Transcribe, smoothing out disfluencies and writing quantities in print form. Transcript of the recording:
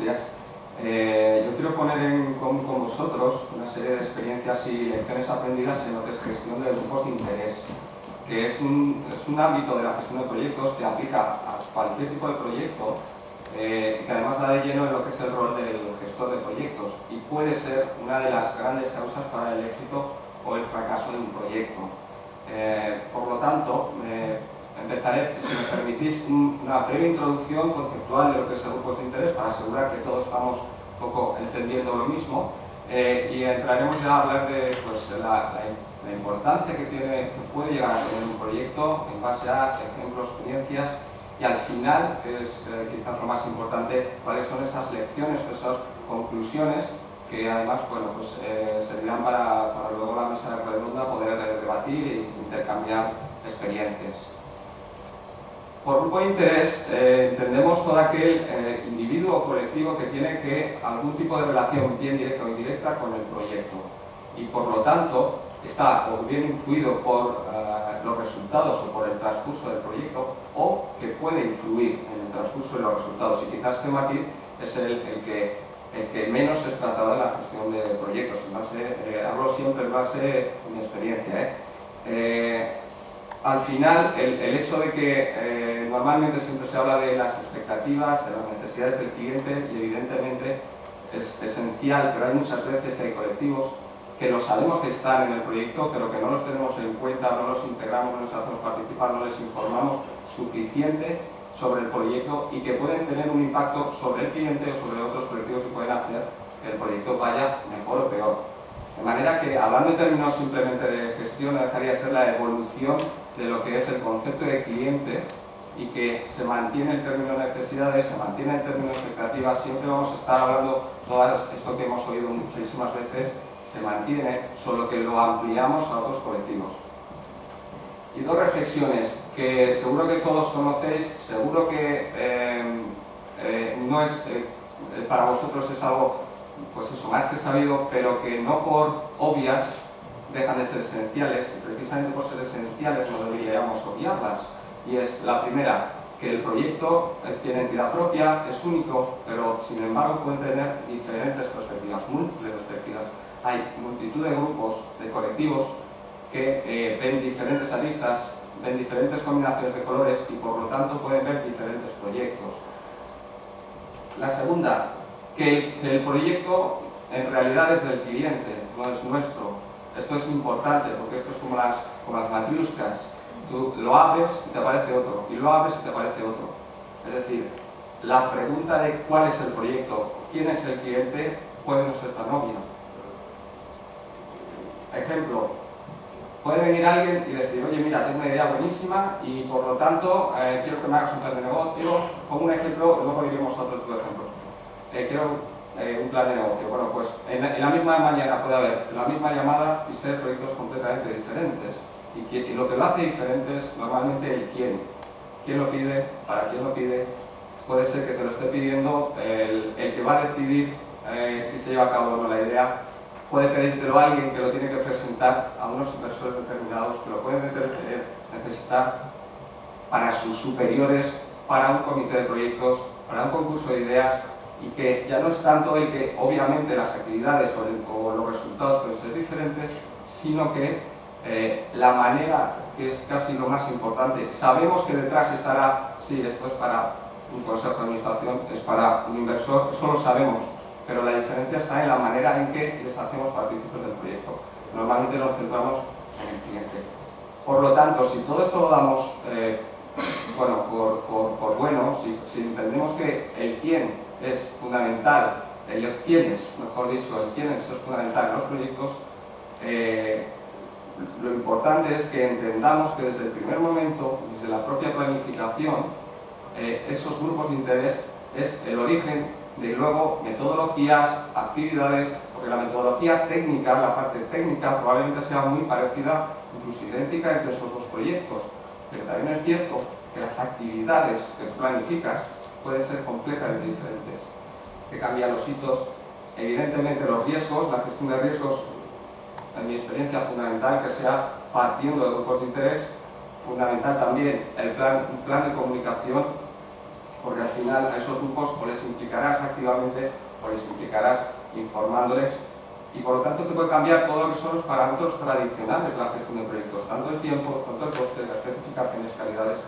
días. Yo quiero poner en común con vosotros una serie de experiencias y lecciones aprendidas en lo que es gestión de grupos de interés, que es un ámbito de la gestión de proyectos que aplica a cualquier tipo de proyecto, que además da de lleno en lo que es el rol del gestor de proyectos y puede ser una de las grandes causas para el éxito o el fracaso de un proyecto. Por lo tanto, empezaré, si me permitís, una breve introducción conceptual de lo que es el grupos de interés para asegurar que todos estamos un poco entendiendo lo mismo, y entraremos ya a hablar de pues, la importancia que puede llegar a tener un proyecto en base a ejemplos, experiencias y al final, que es quizás lo más importante, cuáles son esas lecciones o esas conclusiones que además bueno, pues, servirán para luego la mesa redonda poder debatir e intercambiar experiencias. Por grupo de interés entendemos todo aquel individuo o colectivo que tiene algún tipo de relación, bien directa o indirecta, con el proyecto y por lo tanto está o bien influido por los resultados o por el transcurso del proyecto o que puede influir en el transcurso de los resultados, y quizás este matiz es el que menos es tratado en la gestión de proyectos. Hablo siempre en base de mi experiencia. Al final, el hecho de que normalmente siempre se habla de las expectativas, de las necesidades del cliente, y evidentemente es esencial, pero hay muchas veces que hay colectivos que lo sabemos que están en el proyecto, pero que no los tenemos en cuenta, no los integramos, no les hacemos participar, no les informamos suficiente sobre el proyecto y que pueden tener un impacto sobre el cliente o sobre otros colectivos y pueden hacer que el proyecto vaya mejor o peor. De manera que, hablando en términos simplemente de gestión, dejaría ser la evolución de lo que es el concepto de cliente y que se mantiene el término de necesidades, se mantiene el término de expectativas. Siempre vamos a estar hablando, todo esto que hemos oído muchísimas veces, se mantiene, solo que lo ampliamos a otros colectivos. Y dos reflexiones que seguro que todos conocéis, seguro que no es, para vosotros es algo, pues eso, más que sabido, pero que no por obvias dejan de ser esenciales, y precisamente por ser esenciales no deberíamos obviarlas. Y es la primera, que el proyecto tiene entidad propia, es único, pero sin embargo puede tener diferentes perspectivas, múltiples perspectivas. Hay multitud de grupos, de colectivos, que ven diferentes aristas, ven diferentes combinaciones de colores y por lo tanto pueden ver diferentes proyectos. La segunda, que el proyecto en realidad es del cliente, no es nuestro. Esto es importante porque esto es como las matriuscas. Tú lo abres y te aparece otro, y lo abres y te aparece otro. Es decir, la pregunta de cuál es el proyecto, quién es el cliente, puede no ser tan obvia. Ejemplo, puede venir alguien y decir, oye, mira, tengo una idea buenísima y por lo tanto quiero que me hagas un plan de negocio. Pongo un ejemplo, luego iremos a otro tipo de ejemplos. Quiero un plan de negocio. Bueno, pues en la misma mañana puede haber la misma llamada y ser proyectos completamente diferentes. Y lo que lo hace diferente es normalmente el quién. ¿Quién lo pide? ¿Para quién lo pide? Puede ser que te lo esté pidiendo el que va a decidir si se lleva a cabo o no la idea. Puede pedírtelo alguien que lo tiene que presentar a unos inversores determinados, que lo pueden necesitar para sus superiores, para un comité de proyectos, para un concurso de ideas, y que ya no es tanto el que obviamente las actividades o los resultados pueden ser diferentes, sino que la manera, que es casi lo más importante, sabemos que detrás estará, sí, esto es para un consejo de administración, es para un inversor, eso lo sabemos, pero la diferencia está en la manera en que les hacemos partícipes del proyecto. Normalmente nos centramos en el cliente. Por lo tanto, si todo esto lo damos por bueno, si entendemos que el quién es fundamental, el quiénes, mejor dicho, el quiénes es fundamental en los proyectos, lo importante es que entendamos que desde el primer momento, desde la propia planificación, esos grupos de interés es el origen de luego metodologías, actividades, porque la metodología técnica, la parte técnica, probablemente sea muy parecida, incluso idéntica entre esos dos proyectos, pero también es cierto que las actividades que planificas pueden ser completamente diferentes. Que cambian los hitos, evidentemente los riesgos, la gestión de riesgos, en mi experiencia fundamental que sea partiendo de grupos de interés, fundamental también un plan de comunicación, porque al final a esos grupos o les implicarás activamente o les implicarás informándoles, y por lo tanto te puede cambiar todo lo que son los parámetros tradicionales de la gestión de proyectos, tanto el tiempo, tanto el coste, las especificaciones, calidades,